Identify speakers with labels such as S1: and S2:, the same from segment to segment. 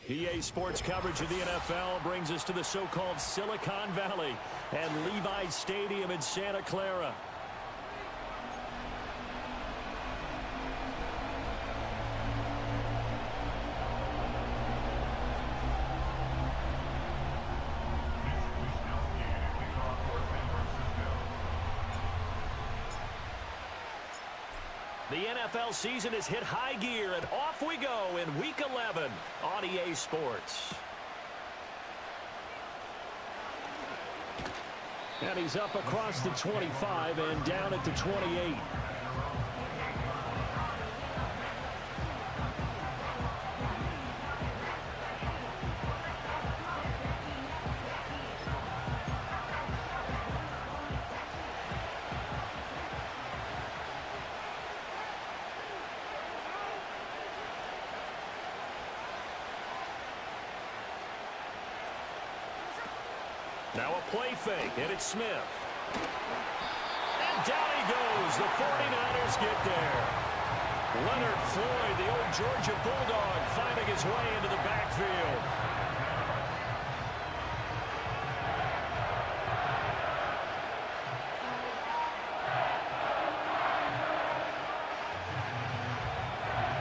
S1: EA Sports coverage of the NFL brings us to the so-called Silicon Valley and Levi's Stadium in Santa Clara. The NFL season has hit high gear, and off we go in Week 11 on EA Sports. And he's up across the 25 and down at the 28. Now a play fake, and it's Smith. And down he goes. The 49ers get there. Leonard Floyd, the old Georgia Bulldog, finding his way into the backfield.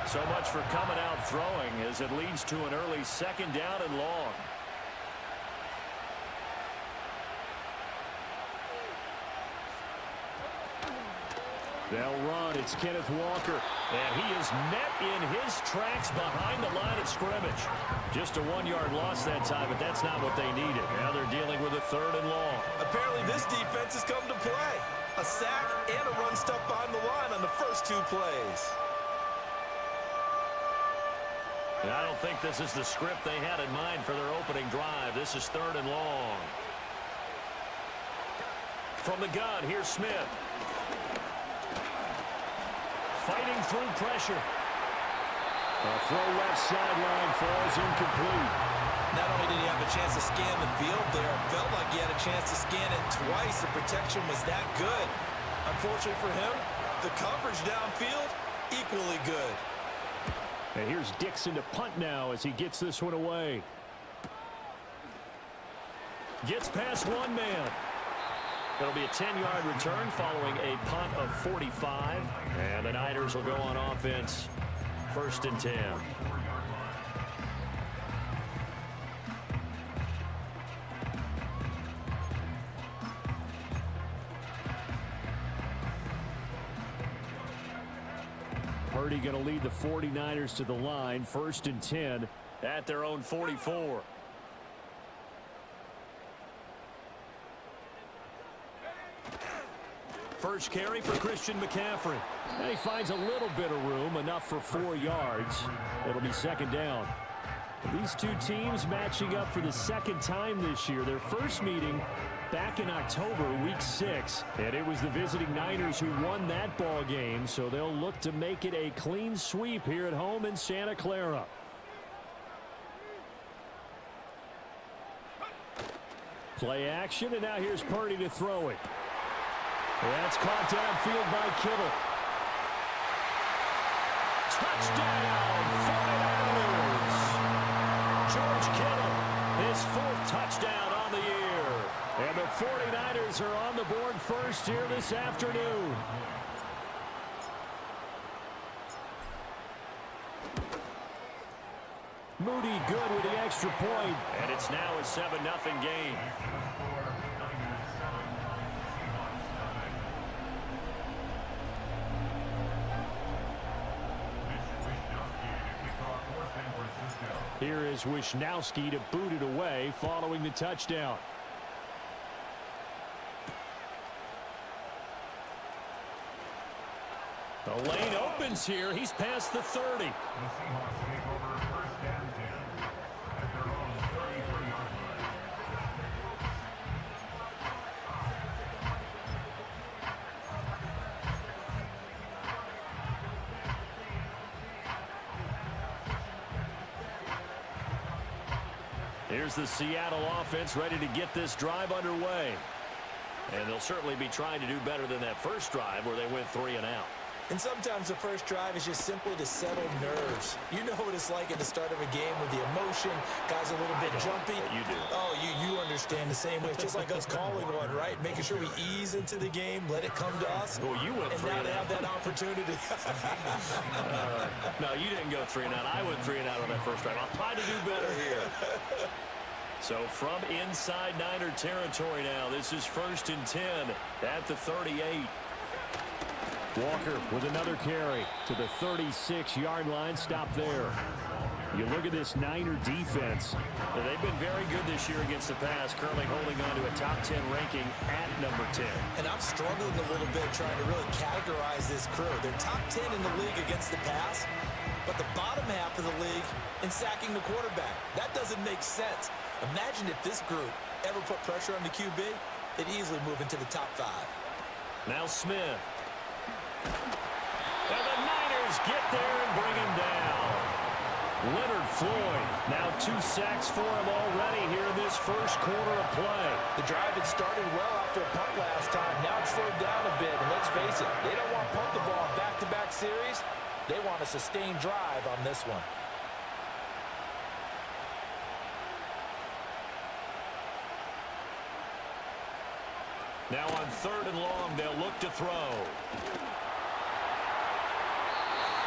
S1: So much for coming out throwing as it leads to an early second down and long. They'll run. It's Kenneth Walker. And he is met in his tracks behind the line of scrimmage. Just a 1-yard loss that time, but that's not what they needed. Now they're dealing with a 3rd and long.
S2: Apparently this defense has come to play. A sack and a run stuff behind the line on the first 2 plays.
S1: And I don't think this is the script they had in mind for their opening drive. This is 3rd and long. From the gun, here's Smith. Fighting through pressure. A throw left sideline falls incomplete.
S2: Not only did he have a chance to scan the field there, it felt like he had a chance to scan it twice. The protection was that good. Unfortunately for him, the coverage downfield, equally good.
S1: And here's Dixon to punt now as he gets this one away. Gets past one man. It'll be a 10-yard return following a punt of 45. And the Niners will go on offense, 1st and 10. Purdy going to lead the 49ers to the line, 1st and 10 at their own 44. First carry for Christian McCaffrey. And he finds a little bit of room, enough for 4 yards. It'll be 2nd down. These two teams matching up for the 2nd time this year. Their first meeting back in October, week 6. And it was the visiting Niners who won that ball game. So they'll look to make it a clean sweep here at home in Santa Clara. Play action, and now here's Purdy to throw it. That's caught downfield by Kittle. Touchdown, 49ers. George Kittle, his 4th touchdown on the year. And the 49ers are on the board first here this afternoon. Moody good with the extra point. And it's now a 7-0 game. Here is Wisnowski to boot it away following the touchdown. The lane opens here. He's past the 30. Here's the Seattle offense ready to get this drive underway. And they'll certainly be trying to do better than that first drive where they went 3 and out.
S2: And sometimes the first drive is just simply to settle nerves. You know what it's like at the start of a game with the emotion, guys a little bit jumpy.
S1: You do.
S2: Oh, you understand the same way. It's just like us calling one, right? Making sure we ease into the game, let it come to us.
S1: Well, you went
S2: and now they have that opportunity.
S1: No, you didn't go 3 and out. I went 3 and out on that first drive. I'll try to do better here. So from inside Niner territory now, this is 1st and 10 at the 38. Walker with another carry to the 36-yard line. Stop there. You look at this Niner defense. They've been very good this year against the pass, currently holding on to a top 10 ranking at number 10.
S2: And I'm struggling a little bit trying to really categorize this crew. They're top 10 in the league against the pass, but the bottom half of the league in sacking the quarterback. That doesn't make sense. Imagine if this group ever put pressure on the QB, they'd easily move into the top 5.
S1: Now Smith. And the Niners get there and bring him down. Leonard Floyd, now 2 sacks for him already here in this first quarter of play.
S2: The drive had started well after a punt last time. Now it's slowed down a bit, and let's face it, they don't want to punt the ball in back-to-back series. They want a sustained drive on this one.
S1: Now on 3rd and long, they'll look to throw.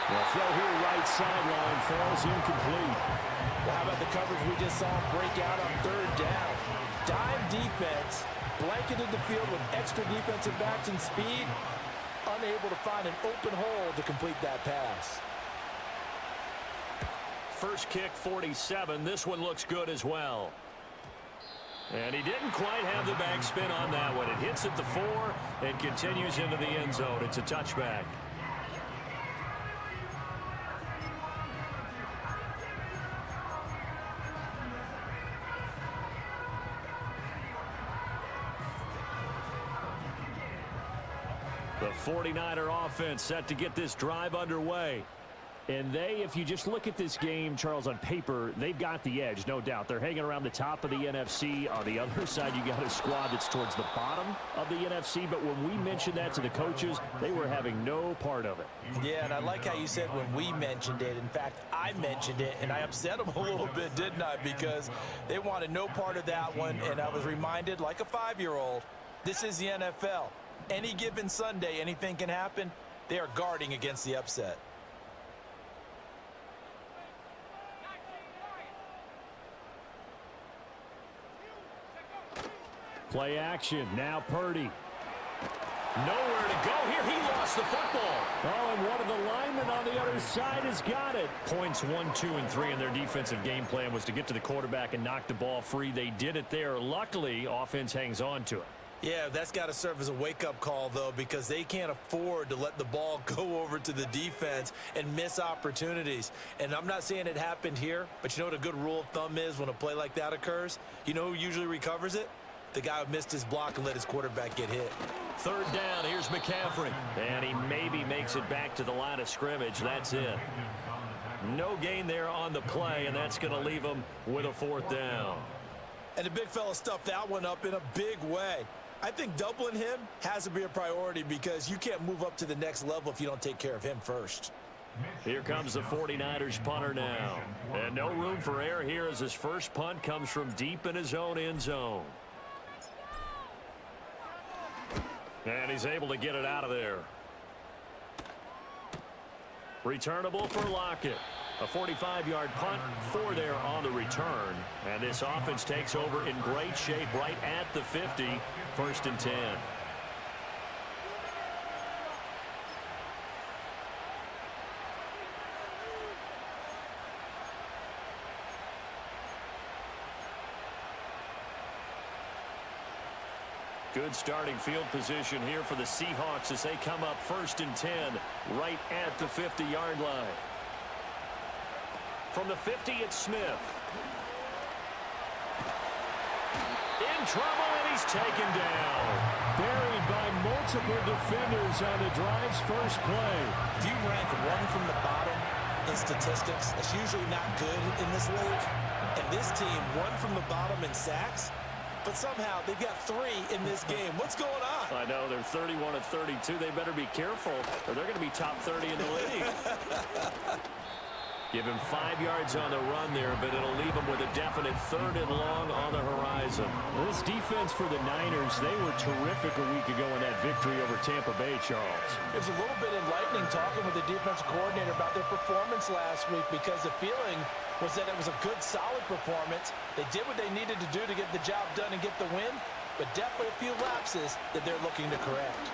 S1: The throw here, right sideline, falls incomplete.
S2: Well, how about the coverage we just saw break out on 3rd down? Dime defense, blanketed the field with extra defensive backs and speed, unable to find an open hole to complete that pass.
S1: First kick, 47. This one looks good as well. And he didn't quite have the backspin on that one. It hits at the 4 and continues into the end zone. It's a touchback. The 49er offense set to get this drive underway. And they, if you just look at this game, Charles, on paper, they've got the edge, no doubt. They're hanging around the top of the NFC. On the other side, you got a squad that's towards the bottom of the NFC. But when we mentioned that to the coaches, they were having no part of it.
S2: Yeah, and I like how you said when we mentioned it. In fact, I mentioned it, and I upset them a little bit, didn't I? Because they wanted no part of that one, and I was reminded, like a 5-year-old, this is the NFL. Any given Sunday, anything can happen. They are guarding against the upset.
S1: Play action. Now Purdy. Nowhere to go here. He lost the football. Oh, and one of the linemen on the other side has got it. Points 1, 2, and 3 in their defensive game plan was to get to the quarterback and knock the ball free. They did it there. Luckily, offense hangs on to it.
S2: Yeah, that's got to serve as a wake-up call, though, because they can't afford to let the ball go over to the defense and miss opportunities. And I'm not saying it happened here, but you know what a good rule of thumb is when a play like that occurs? You know who usually recovers it? The guy who missed his block and let his quarterback get hit.
S1: 3rd down, here's McCaffrey. And he maybe makes it back to the line of scrimmage. That's it. No gain there on the play, and that's going to leave him with a 4th down.
S2: And the big fella stuffed that one up in a big way. I think doubling him has to be a priority because you can't move up to the next level if you don't take care of him first.
S1: Here comes the 49ers punter now. And no room for error here as his first punt comes from deep in his own end zone. And he's able to get it out of there. Returnable for Lockett. A 45-yard punt, 4 there on the return. And this offense takes over in great shape right at the 50. 1st and 10. Good starting field position here for the Seahawks as they come up 1st and 10 right at the 50-yard line. From the 50, it's Smith. In trouble, and he's taken down. Buried by multiple defenders on the drive's first play.
S2: If you rank one from the bottom in statistics, that's usually not good in this league. And this team, one from the bottom in sacks, but somehow they've got 3 in this game. What's going on?
S1: I know, they're 31 of 32. They better be careful, or they're going to be top 30 in the league. Give him 5 yards on the run there, but it'll leave him with a definite 3rd and long on the horizon. This defense for the Niners, they were terrific a week ago in that victory over Tampa Bay, Charles.
S3: It was a little bit enlightening talking with the defensive coordinator about their performance last week, because the feeling was that it was a good, solid performance. They did what they needed to do to get the job done and get the win, but definitely a few lapses that they're looking to correct.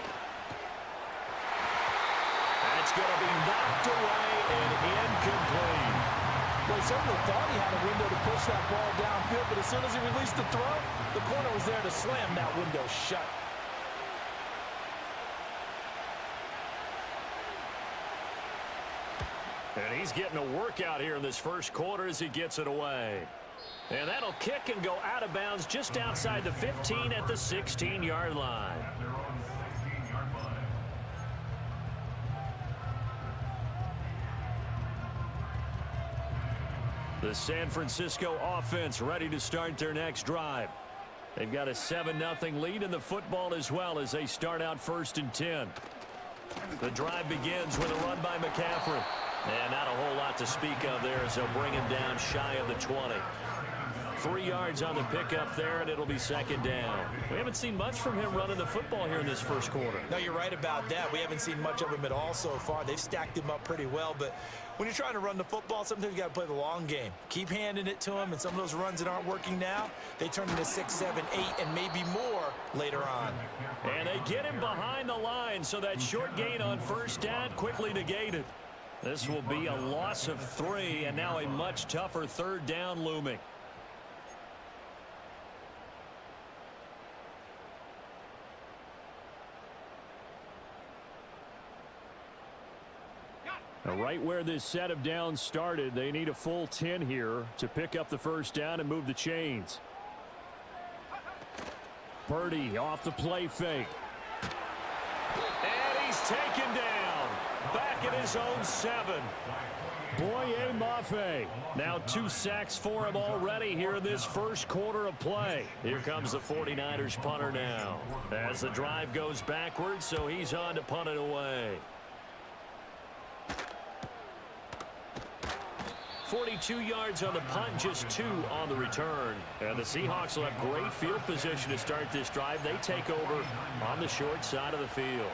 S1: That's going to be knocked away and incomplete.
S3: Well, he certainly thought he had a window to push that ball downfield, but as soon as he released the throw, the corner was there to slam that window shut.
S1: And he's getting a workout here in this first quarter as he gets it away. And that'll kick and go out of bounds just outside the 15 at the 16-yard line. The San Francisco offense ready to start their next drive. They've got a 7-0 lead in the football as well as they start out 1st and 10. The drive begins with a run by McCaffrey. And not a whole lot to speak of there as they'll bring him down shy of the 20. 3 yards on the pickup there, and it'll be 2nd down. We haven't seen much from him running the football here in this first quarter.
S2: No, you're right about that. We haven't seen much of him at all so far. They've stacked him up pretty well, but when you're trying to run the football, sometimes you got to play the long game. Keep handing it to him, and some of those runs that aren't working now, they turn into 6, 7, 8, and maybe more later on.
S1: And they get him behind the line, so that short gain on 1st down quickly negated. This will be a loss of 3, and now a much tougher 3rd down looming. Now, right where this set of downs started, they need a full 10 here to pick up the 1st down and move the chains. Purdy off the play fake. And he's taken down. Back at his own 7. Boye Mafe. Now 2 sacks for him already here in this first quarter of play. Here comes the 49ers punter now. As the drive goes backwards, so he's on to punt it away. 42 yards on the punt, just 2 on the return. And the Seahawks will have great field position to start this drive. They take over on the short side of the field.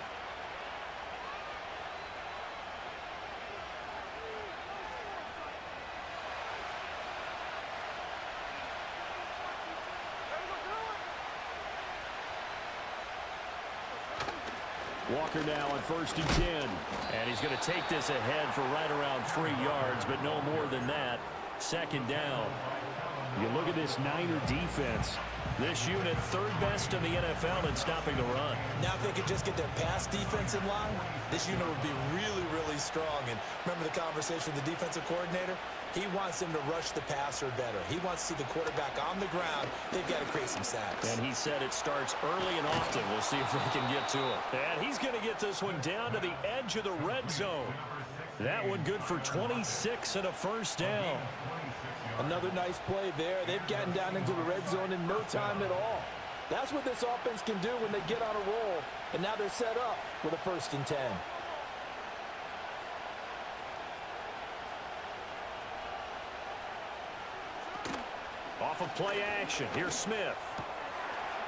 S1: Walker now on 1st and 10. And he's going to take this ahead for right around 3 yards, but no more than that. 2nd down. You look at this Niner defense. This unit 3rd best in the NFL in stopping the run.
S2: Now if they could just get their pass defense in line, this unit would be really, really strong. And remember the conversation with the defensive coordinator? He wants them to rush the passer better. He wants to see the quarterback on the ground. They've got to create some sacks. And
S1: he said it starts early and often. We'll see if they can get to it. And he's going to get this one down to the edge of the red zone. That one good for 26 and a 1st down.
S3: Another nice play there. They've gotten down into the red zone in no time at all. That's what this offense can do when they get on a roll. And now they're set up with a 1st and 10.
S1: Off of play action. Here's Smith.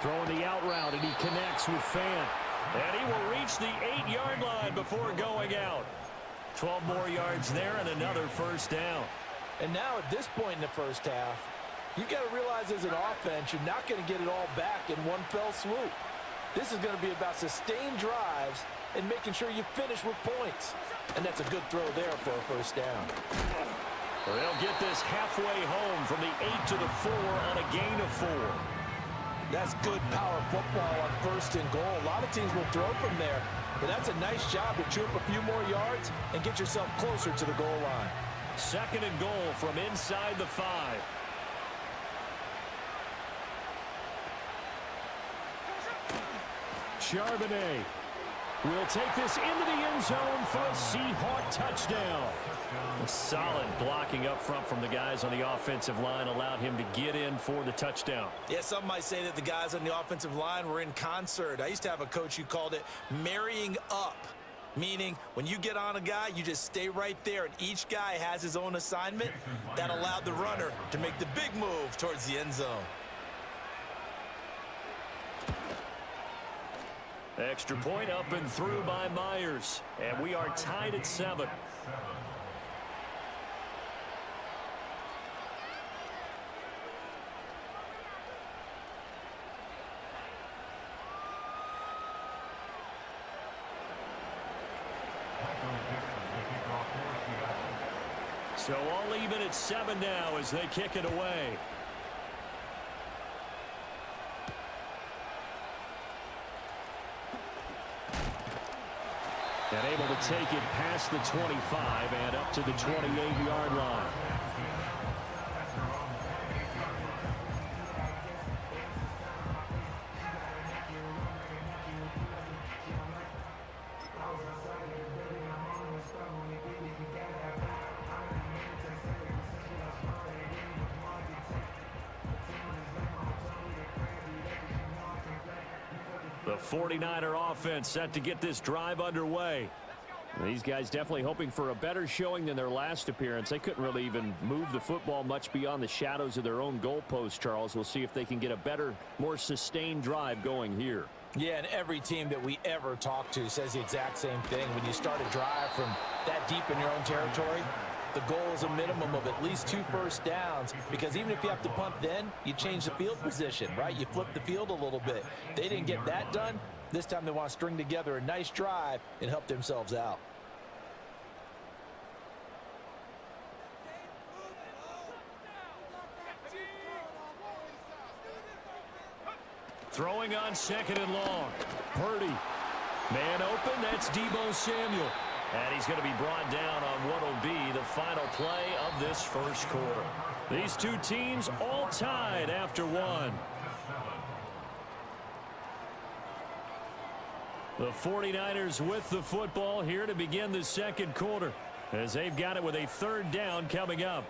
S1: Throwing the out route, and he connects with Fant. And he will reach the 8-yard line before going out. 12 more yards there and another 1st down.
S3: And now at this point in the first half, you've got to realize as an offense, you're not going to get it all back in one fell swoop. This is going to be about sustained drives and making sure you finish with points. And that's a good throw there for a 1st down.
S1: Well, they'll get this halfway home from the 8 to the 4 on a gain of 4.
S3: That's good power football on 1st and goal. A lot of teams will throw from there, but that's a nice job to chew up a few more yards and get yourself closer to the goal line.
S1: 2nd and goal from inside the 5. Charbonnet. will take this into the end zone for a Seahawk touchdown. Solid blocking up front from the guys on the offensive line allowed him to get in for the touchdown.
S2: Yeah, some might say that the guys on the offensive line were in concert. I used to have a coach who called it marrying up, meaning when you get on a guy, you just stay right there, and each guy has his own assignment. That allowed the runner to make the big move towards the end zone.
S1: Extra point up and through by Myers, and we are tied at 7. So all even at 7 now as they kick it away. And able to take it past the 25 and up to the 28-yard line. The 49er offense set to get this drive underway. These guys definitely hoping for a better showing than their last appearance. They couldn't really even move the football much beyond the shadows of their own goalpost, Charles. We'll see if they can get a better, more sustained drive going here.
S3: Yeah, and every team that we ever talk to says the exact same thing. When you start a drive from that deep in your own territory, the goal is a minimum of at least 2 first downs, because even if you have to punt then, you change the field position, right? You flip the field a little bit. They didn't get that done. This time they want to string together a nice drive and help themselves out.
S1: Throwing on 2nd and long. Purdy. Man open, that's Deebo Samuel. And he's going to be brought down on what will be the final play of this first quarter. These two teams all tied after 1. The 49ers with the football here to begin the second quarter, as they've got it with a 3rd down coming up.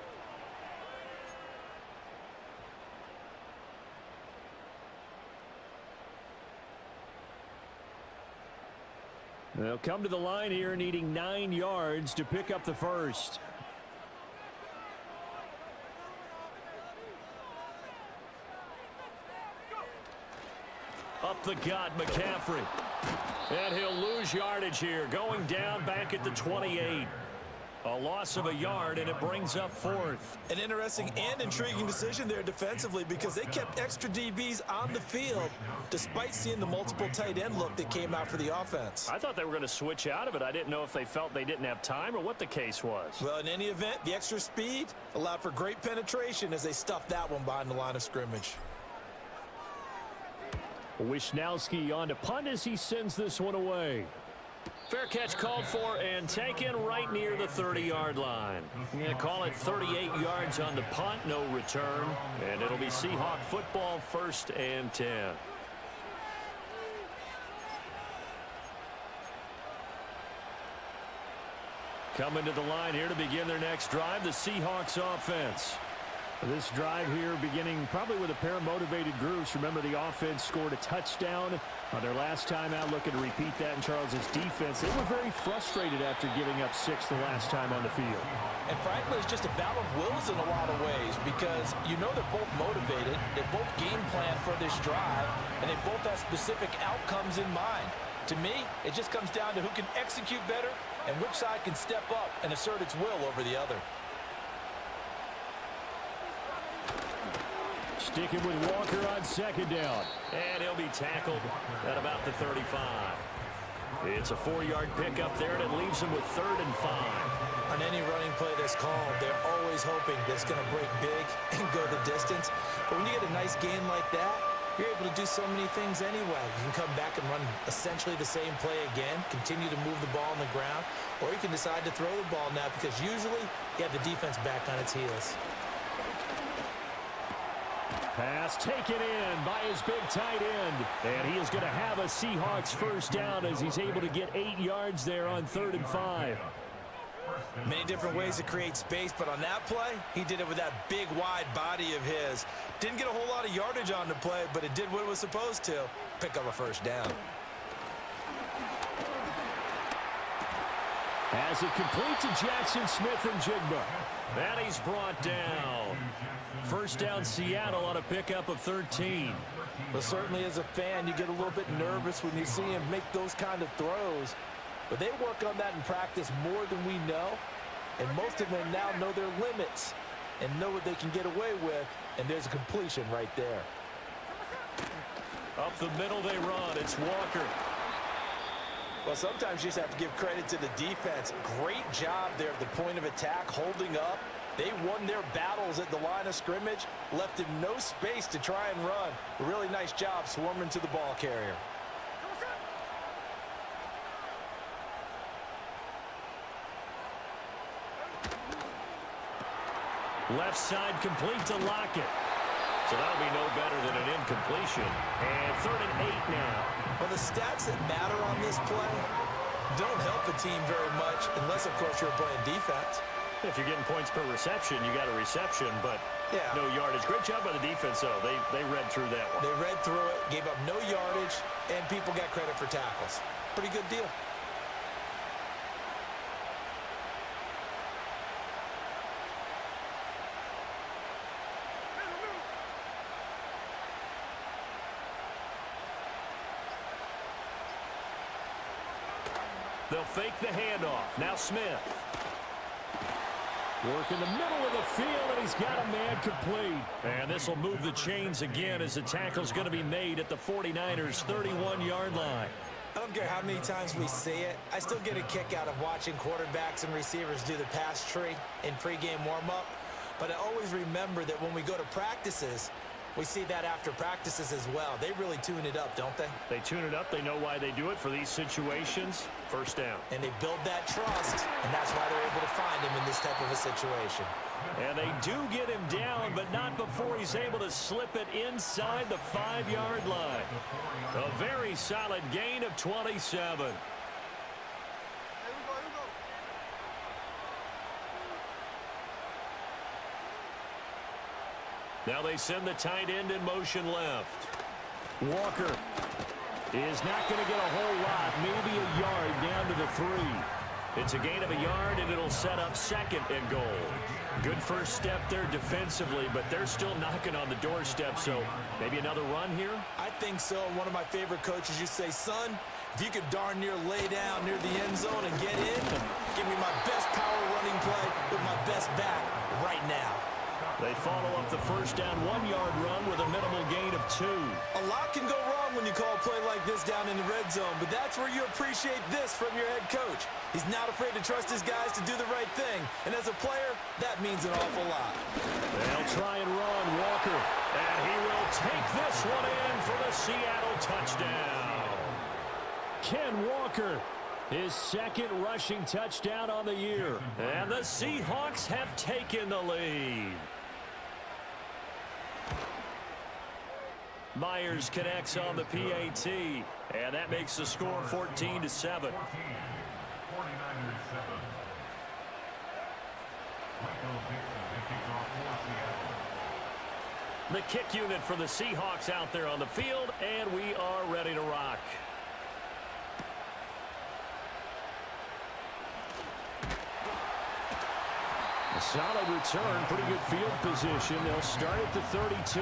S1: They'll come to the line here needing 9 yards to pick up the first. Up the gut, McCaffrey. And he'll lose yardage here, going down back at the 28. A loss of a yard, and it brings up 4th.
S2: An interesting and intriguing decision there defensively, because they kept extra DBs on the field despite seeing the multiple tight end look that came out for the offense.
S1: I thought they were going to switch out of it. I didn't know if they felt they didn't have time or what the case was.
S2: Well, in any event, the extra speed allowed for great penetration as they stuffed that one behind the line of scrimmage.
S1: Wisnowski on to punt as he sends this one away. Fair catch called for and taken right near the 30-yard line. Yeah, call it 38 yards on the punt, no return. And it'll be Seahawk football, 1st and 10. Coming to the line here to begin their next drive, the Seahawks offense. This drive here beginning probably with a pair of motivated groups. Remember, the offense scored a touchdown on their last time out, looking to repeat that in Charles's defense. They were very frustrated after giving up 6 the last time on the field.
S3: And frankly, it's just a battle of wills in a lot of ways, because you know they're both motivated, they both game plan for this drive, and they both have specific outcomes in mind. To me, it just comes down to who can execute better and which side can step up and assert its will over the other.
S1: Sticking with Walker on 2nd down. And he'll be tackled at about the 35. It's a 4-yard pickup there, and it leaves him with 3rd and 5.
S2: On any running play that's called, they're always hoping that it's going to break big and go the distance. But when you get a nice gain like that, you're able to do so many things anyway. You can come back and run essentially the same play again, continue to move the ball on the ground, or you can decide to throw the ball now, because usually you have the defense back on its heels.
S1: Pass taken in by his big tight end. And he is going to have a Seahawks first down as he's able to get 8 yards there on 3rd and 5.
S2: Many different ways to create space, but on that play, he did it with that big, wide body of his. Didn't get a whole lot of yardage on the play, but it did what it was supposed to. Pick up a first down.
S1: As it complete to Jackson Smith and Jigba. And he's brought down. First down Seattle on a pickup of 13.
S3: Well, certainly as a fan, you get a little bit nervous when you see him make those kind of throws. But they work on that in practice more than we know. And most of them now know their limits and know what they can get away with. And there's a completion right there.
S1: Up the middle they run. It's Walker.
S3: Well, sometimes you just have to give credit to the defense. Great job there at the point of attack, holding up. They won their battles at the line of scrimmage, left him no space to try and run. A really nice job swarming to the ball carrier.
S1: Left side complete to Lockett. So that'll be no better than an incompletion. And 3rd and 8 now.
S2: Well, the stats that matter on this play don't help a team very much unless, of course, you're playing defense.
S1: If you're getting points per reception, you got a reception, but
S2: yeah,
S1: no yardage. Great job by the defense, though. They read through that one.
S2: They read through it, gave up no yardage, and people got credit for tackles. Pretty good deal.
S1: They'll fake the handoff. Now Smith. Work in the middle of the field, and he's got a man complete. And this will move the chains again as the tackle's going to be made at the 49ers' 31-yard line.
S2: I don't care how many times we see it. I still get a kick out of watching quarterbacks and receivers do the pass tree in pregame warm-up. But I always remember that when we go to practices, we see that after practices as well. They really tune it up, don't they?
S1: They tune it up. They know why they do it for these situations. First down.
S2: And they build that trust, and that's why they're able to find him in this type of a situation.
S1: And they do get him down, but not before he's able to slip it inside the 5-yard line. A very solid gain of 27. Now they send the tight end in motion left. Walker is not going to get a whole lot, maybe a yard down to the 3. It's a gain of a yard, and it'll set up 2nd and goal. Good first step there defensively, but they're still knocking on the doorstep, so maybe another run here?
S2: I think so. One of my favorite coaches used to say, son, if you could darn near lay down near the end zone and get in, give me my best power running play with my best back right now.
S1: They follow up the first down 1-yard run with a minimal gain of 2.
S2: A lot can go wrong when you call a play like this down in the red zone, but that's where you appreciate this from your head coach. He's not afraid to trust his guys to do the right thing, and as a player, that means an awful lot.
S1: They'll try and run Walker, and he will take this one in for the Seattle touchdown. Ken Walker, his 2nd rushing touchdown on the year, and the Seahawks have taken the lead. Myers connects on the PAT, and that makes the score 14-7. The kick unit for the Seahawks out there on the field, and we are ready to rock. A solid return, pretty good field position. They'll start at the 32.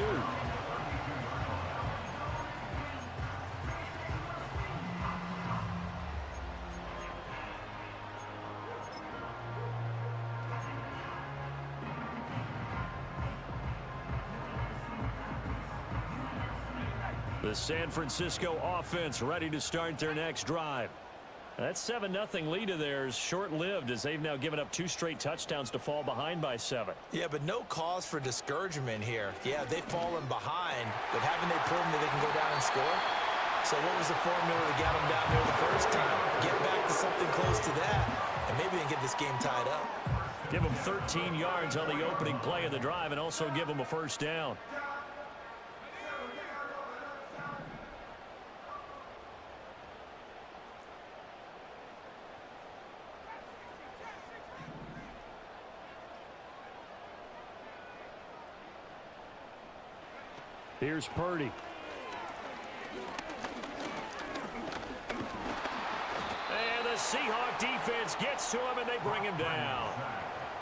S1: The San Francisco offense ready to start their next drive. That 7-0 lead of theirs short-lived as they've now given up 2 straight touchdowns to fall behind by 7.
S2: Yeah, but no cause for discouragement here. Yeah, they've fallen behind, but haven't they proven that they can go down and score? So what was the formula to get them down there the first time? Get back to something close to that, and maybe they can get this game tied up.
S1: Give them 13 yards on the opening play of the drive and also give them a first down. Here's Purdy. And the Seahawk defense gets to him, and they bring him down.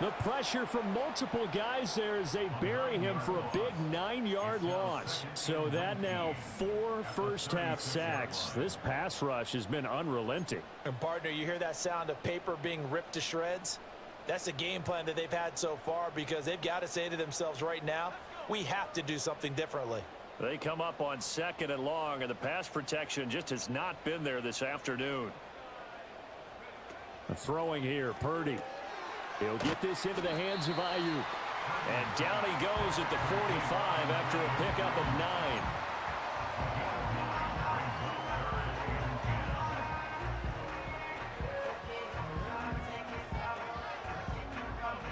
S1: The pressure from multiple guys there as they bury him for a big 9-yard loss. So that now 4 first-half sacks. This pass rush has been unrelenting.
S3: And, partner, you hear that sound of paper being ripped to shreds? That's the game plan that they've had so far because they've got to say to themselves right now, we have to do something differently.
S1: They come up on 2nd and long, and the pass protection just has not been there this afternoon. Throwing here, Purdy. He'll get this into the hands of Ayuk. And down he goes at the 45 after a pickup of 9.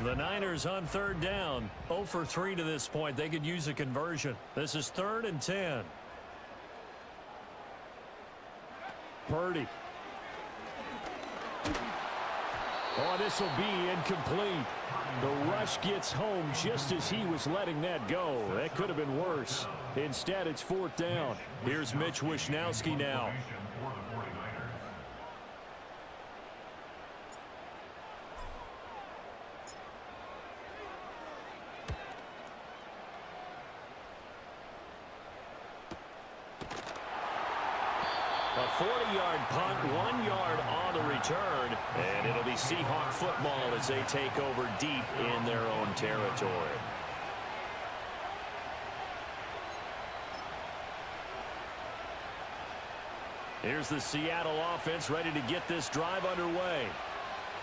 S1: The Niners on 3rd down. 0 for 3 to this point. They could use a conversion. This is 3rd and 10. Purdy. Oh, this will be incomplete. The rush gets home just as he was letting that go. That could have been worse. Instead, it's 4th down. Here's Mitch Wishnowsky now. A 40-yard punt, 1 yard on the return, and it'll be Seahawk football as they take over deep in their own territory. Here's the Seattle offense ready to get this drive underway.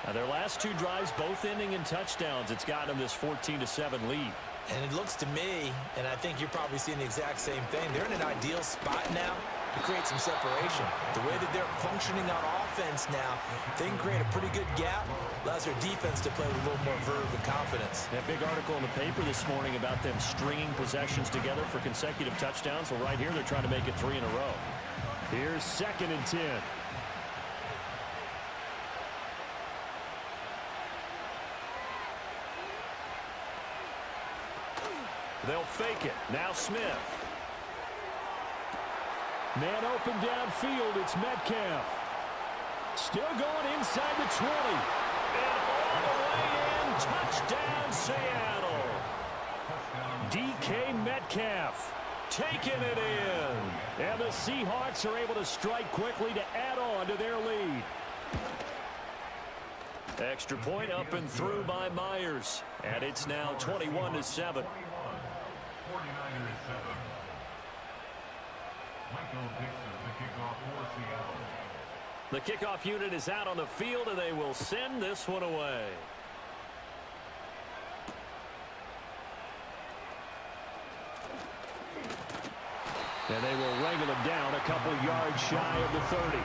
S1: Now, their last 2 drives both ending in touchdowns. It's got them this 14-7 lead.
S3: And it looks to me, and I think you're probably seeing the exact same thing, they're in an ideal spot now to create some separation. The way that they're functioning on offense now, they can create a pretty good gap, allows their defense to play with a little more verve and confidence.
S1: That big article in the paper this morning about them stringing possessions together for consecutive touchdowns. Well, right here they're trying to make it 3 in a row. Here's 2nd and 10. They'll fake it. Now Smith. Man open downfield. It's Metcalf. Still going inside the 20. And all the way in. Touchdown, Seattle. DK Metcalf taking it in. And the Seahawks are able to strike quickly to add on to their lead. Extra point up and through by Myers. And it's now 21-7. The kickoff unit is out on the field, and they will send this one away. And they will wrangle him down a couple yards shy of the 30.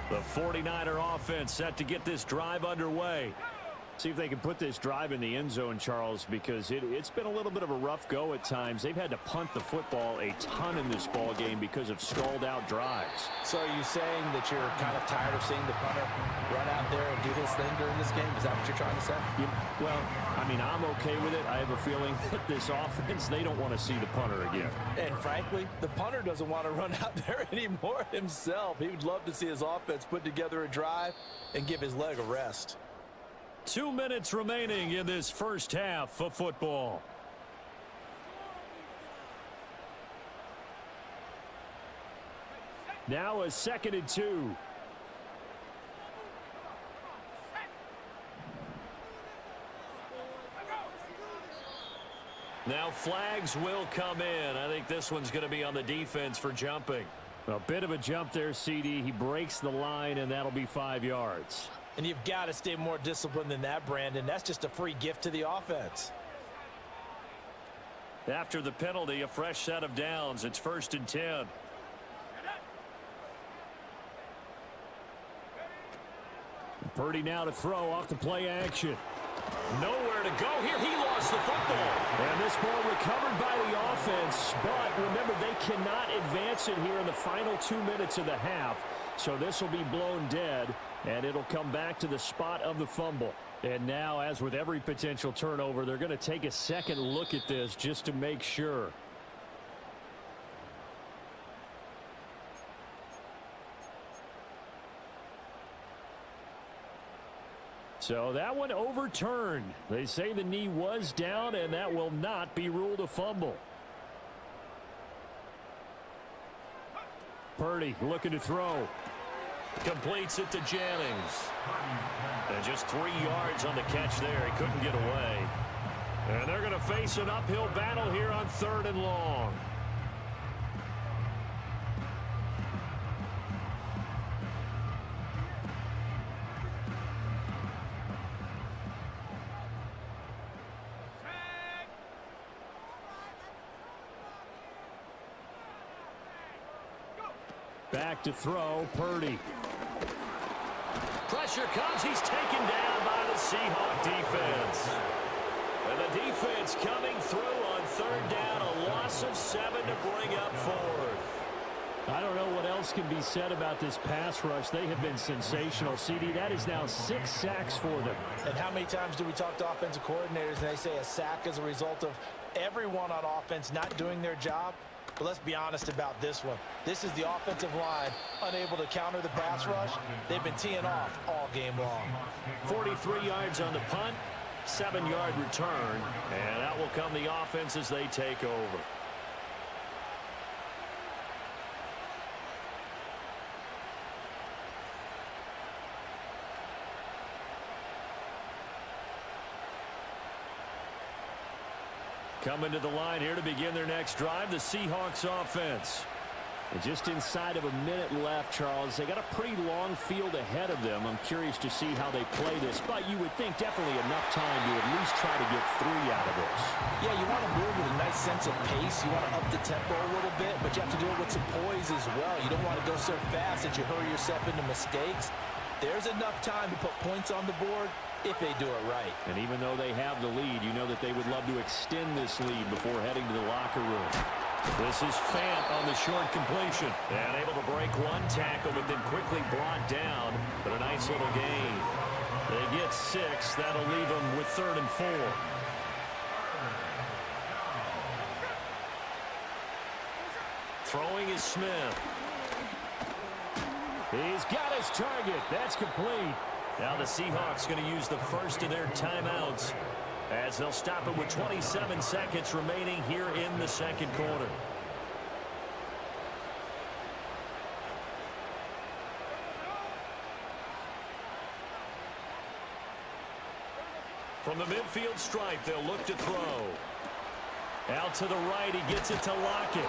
S1: The 49er offense set to get this drive underway. See if they can put this drive in the end zone, Charles, because it's been a little bit of a rough go at times. They've had to punt the football a ton in this ball game because of stalled out drives.
S3: So are you saying that you're kind of tired of seeing the punter run out there and do his thing during this game? Is that what you're trying to say?
S1: Well, I mean, I'm okay with it. I have a feeling that this offense, they don't want to see the punter again.
S3: And frankly, the punter doesn't want to run out there anymore himself. He would love to see his offense put together a drive and give his leg a rest.
S1: 2 minutes remaining in this first half of football. Now a 2nd and 2. Now flags will come in. I think this one's going to be on the defense for jumping. A bit of a jump there, CD. He breaks the line, and that'll be 5 yards.
S3: And you've got to stay more disciplined than that, Brandon. That's just a free gift to the offense.
S1: After the penalty, a fresh set of downs. It's 1st and 10. Purdy now to throw off the play action. Nowhere to go here. He lost the football. And this ball recovered by the offense. But remember, they cannot advance it here in the final 2 minutes of the half. So this will be blown dead, and it'll come back to the spot of the fumble. And now, as with every potential turnover, they're going to take a second look at this just to make sure. So that one overturned. They say the knee was down, and that will not be ruled a fumble. Purdy looking to throw. Completes it to Jennings. And just 3 yards on the catch there. He couldn't get away. And they're going to face an uphill battle here on 3rd and long. Back to throw, Purdy. Pressure comes. He's taken down by the Seahawk defense. And the defense coming through on 3rd down. A loss of 7 to bring up 4th. I don't know what else can be said about this pass rush. They have been sensational. CD, that is now 6 sacks for them.
S3: And how many times do we talk to offensive coordinators and they say a sack is a result of everyone on offense not doing their job? But let's be honest about this one. This is the offensive line unable to counter the pass rush. They've been teeing off all game long.
S1: 43 yards on the punt, 7-yard return, and out will come the offense as they take over. Coming to the line here to begin their next drive, the Seahawks offense. And just inside of a minute left, Charles. They got a pretty long field ahead of them. I'm curious to see how they play this, but you would think definitely enough time to at least try to get 3 out of this.
S3: Yeah, you want to move with a nice sense of pace. You want to up the tempo a little bit, but you have to do it with some poise as well. You don't want to go so fast that you hurry yourself into mistakes. There's enough time to put points on the board if they do it right.
S1: And even though they have the lead, you know that they would love to extend this lead before heading to the locker room. This is Fant on the short completion. And able to break one tackle, but then quickly brought down. But a nice little gain. They get 6. That'll leave them with 3rd and 4. Throwing is Smith. He's got his target. That's complete. Now the Seahawks going to use the first of their timeouts as they'll stop it with 27 seconds remaining here in the second quarter. From the midfield stripe, they'll look to throw. Out to the right, he gets it to Lockett.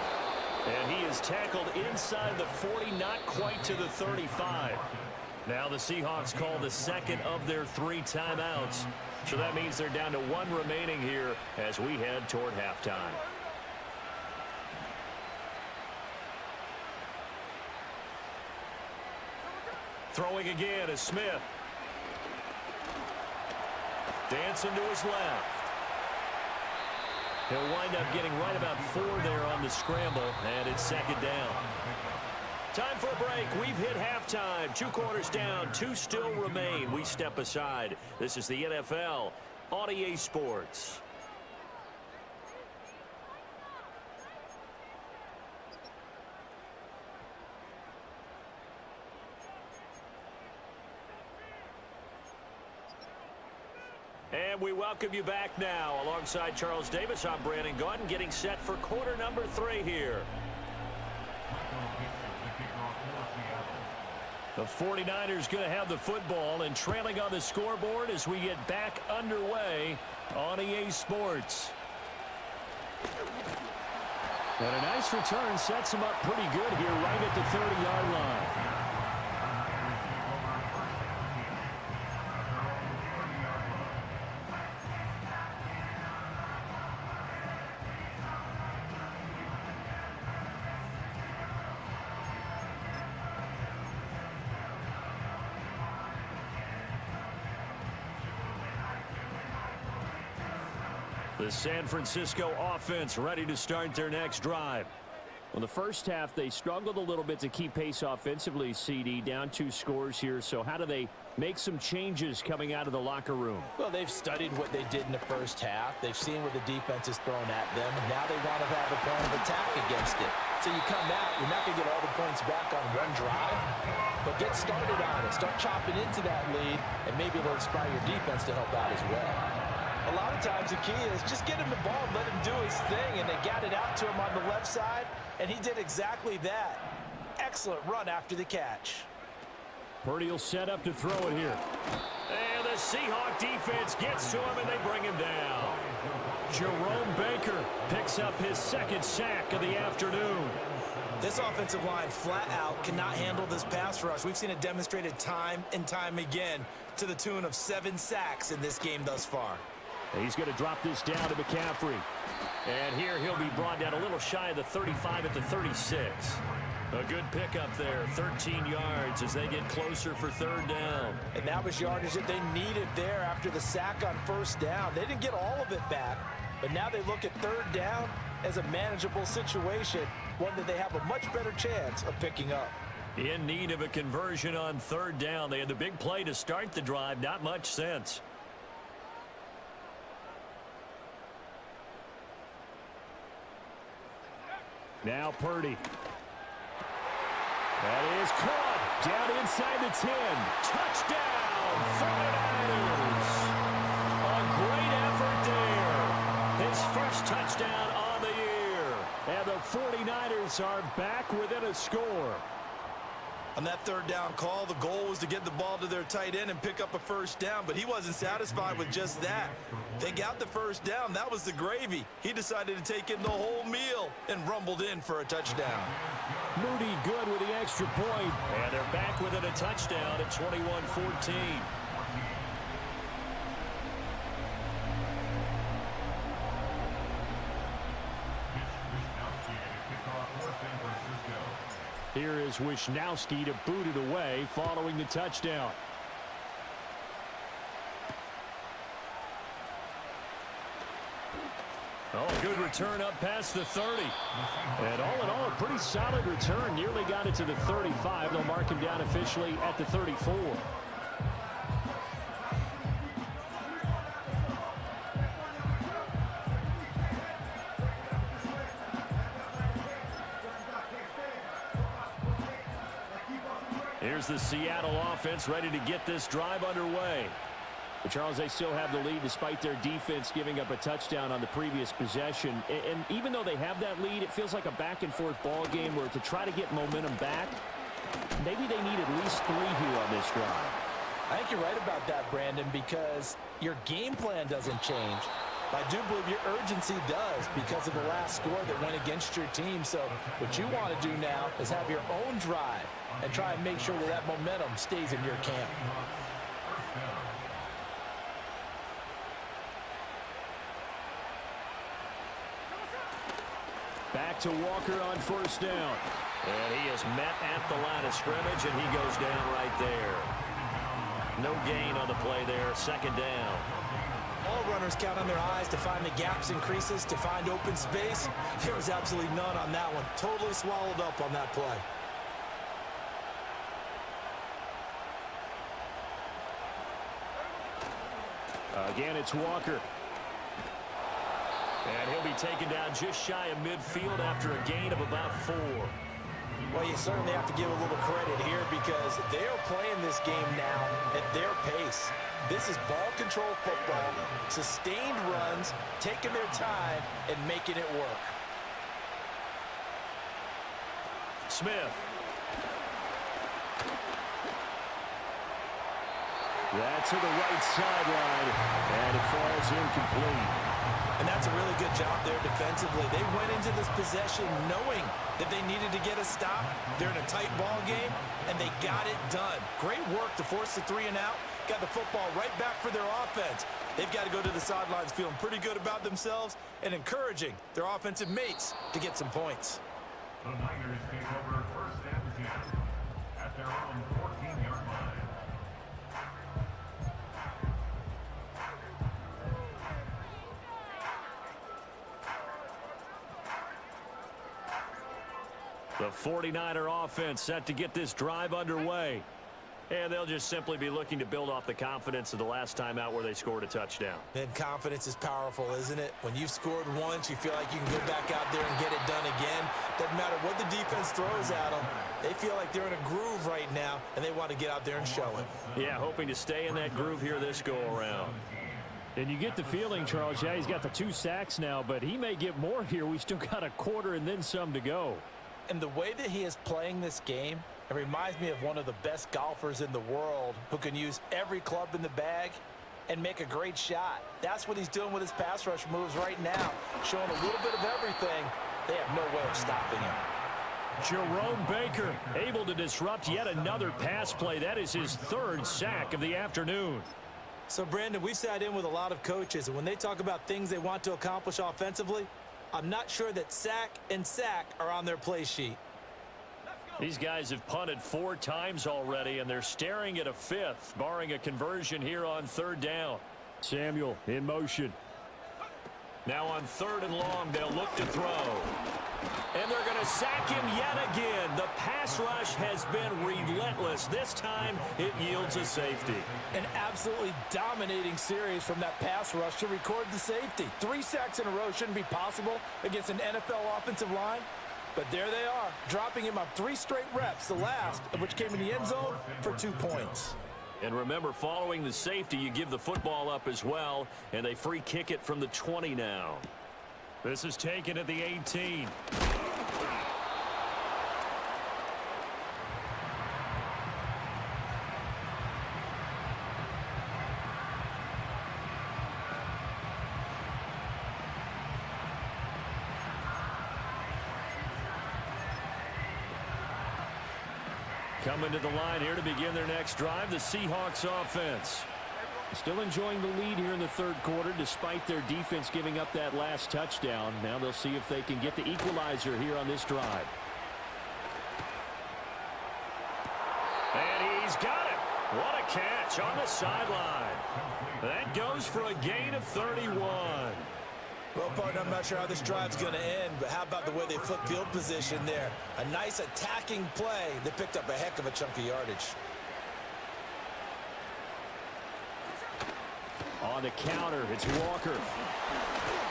S1: And he is tackled inside the 40, not quite to the 35. Now the Seahawks call the second of their 3 timeouts. So that means they're down to 1 remaining here as we head toward halftime. Throwing again is Smith. Dancing to his left. He'll wind up getting right about 4 there on the scramble, and it's 2nd down. Time for a break. We've hit halftime. 2 quarters down, 2 still remain. We step aside. This is the NFL on EA Sports. And we welcome you back now. Alongside Charles Davis, I'm Brandon Gaudin, getting set for quarter number 3 here. The 49ers going to have the football and trailing on the scoreboard as we get back underway on EA Sports. And a nice return sets them up pretty good here right at the 30-yard line. The San Francisco offense ready to start their next drive. Well, the first half, they struggled a little bit to keep pace offensively, CD, down 2 scores here. So how do they make some changes coming out of the locker room?
S3: Well, they've studied what they did in the first half. They've seen what the defense is throwing at them, and now they want to have a plan of attack against it. So you come out, you're not going to get all the points back on one drive, but get started on it. Start chopping into that lead, and maybe it'll inspire your defense to help out as well. A lot of times the key is just get him the ball and let him do his thing, and they got it out to him on the left side, and he did exactly that. Excellent run after the catch.
S1: Purdy will set up to throw it here. And the Seahawk defense gets to him, and they bring him down. Jerome Baker picks up his 2nd sack of the afternoon.
S2: This offensive line flat out cannot handle this pass rush. We've seen it demonstrated time and time again to the tune of 7 sacks in this game thus far.
S1: He's going to drop this down to McCaffrey. And here he'll be brought down a little shy of the 35 at the 36. A good pickup there, 13 yards as they get closer for 3rd down.
S3: And that was yardage that they needed there after the sack on 1st down. They didn't get all of it back, but now they look at 3rd down as a manageable situation, one that they have a much better chance of picking up.
S1: In need of a conversion on 3rd down. They had the big play to start the drive, not much sense. Now Purdy. That is caught. Down inside the 10. Touchdown, 49ers. A great effort there. His first touchdown on the year. And the 49ers are back within a score.
S2: On that 3rd down call, the goal was to get the ball to their tight end and pick up a 1st down, but he wasn't satisfied with just that. They got the 1st down. That was the gravy. He decided to take in the whole meal and rumbled in for a touchdown.
S1: Moody good with the extra point. And they're back within a touchdown at 21-14. Here is Wisnowski to boot it away following the touchdown. Oh, good return up past the 30. And all in all, a pretty solid return. Nearly got it to the 35. They'll mark him down officially at the 34. Here's the Seattle offense ready to get this drive underway. But Charles, they still have the lead despite their defense giving up a touchdown on the previous possession. And even though they have that lead, it feels like a back-and-forth ball game where to try to get momentum back, maybe they need at least 3 here on this drive.
S3: I think you're right about that, Brandon, because your game plan doesn't change. I do believe your urgency does because of the last score that went against your team. So what you want to do now is have your own drive and try and make sure that that momentum stays in your camp.
S1: Back to Walker on 1st down. And he is met at the line of scrimmage, and he goes down right there. No gain on the play there, 2nd down.
S2: All runners count on their eyes to find the gaps and creases, to find open space. There was absolutely none on that one. Totally swallowed up on that play.
S1: Again, it's Walker. And he'll be taken down just shy of midfield after a gain of about 4.
S2: Well, you certainly have to give a little credit here because they are playing this game now at their pace. This is ball control football, sustained runs, taking their time, and making it work.
S1: Smith. That's to the right sideline, and it falls incomplete.
S2: And that's a really good job there defensively. They went into this possession knowing that they needed to get a stop. They're in a tight ball game, and they got it done. Great work to force the 3 and out. Got the football right back for their offense. They've got to go to the sidelines feeling pretty good about themselves and encouraging their offensive mates to get some points.
S4: The Niners take over 1st and 10 at their own 14-yard line.
S1: The 49er offense set to get this drive underway. And they'll just simply be looking to build off the confidence of the last time out where they scored a touchdown.
S2: And confidence is powerful, isn't it? When you've scored once, you feel like you can go back out there and get it done again. Doesn't matter what the defense throws at them. They feel like they're in a groove right now, and they want to get out there and show it.
S1: Yeah, hoping to stay in that groove here this go-around.
S5: And you get the feeling, Charles, yeah, he's got the 2 sacks now, but he may get more here. We still got a quarter and then some to go.
S3: And the way that he is playing this game, it reminds me of one of the best golfers in the world who can use every club in the bag and make a great shot. That's what he's doing with his pass rush moves right now, showing a little bit of everything. They have no way of stopping him.
S1: Jerome Baker able to disrupt yet another pass play. That is his 3rd sack of the afternoon.
S2: So, Brandon, we've sat in with a lot of coaches, and when they talk about things they want to accomplish offensively, I'm not sure that sack and sack are on their play sheet.
S1: These guys have punted 4 times already, and they're staring at a 5th, barring a conversion here on 3rd down.
S5: Samuel in motion.
S1: Now on 3rd and long, they'll look to throw. And they're going to sack him yet again. The pass rush has been relentless. This time, it yields a safety.
S3: An absolutely dominating series from that pass rush to record the safety. 3 sacks in a row shouldn't be possible against an NFL offensive line. But there they are, dropping him on 3 straight reps, the last of which came in the end zone for 2 points.
S1: And remember, following the safety, you give the football up as well, and they free kick it from the 20 now. This is taken at the 18. Coming to the line here to begin their next drive, the Seahawks offense.
S5: Still enjoying the lead here in the 3rd quarter despite their defense giving up that last touchdown. Now they'll see if they can get the equalizer here on this drive.
S1: And he's got it. What a catch on the sideline. That goes for a gain of 31.
S2: Well, partner, I'm not sure how this drive's going to end, but how about the way they flip field position there? A nice attacking play that picked up a heck of a chunk of yardage.
S1: On the counter, it's Walker.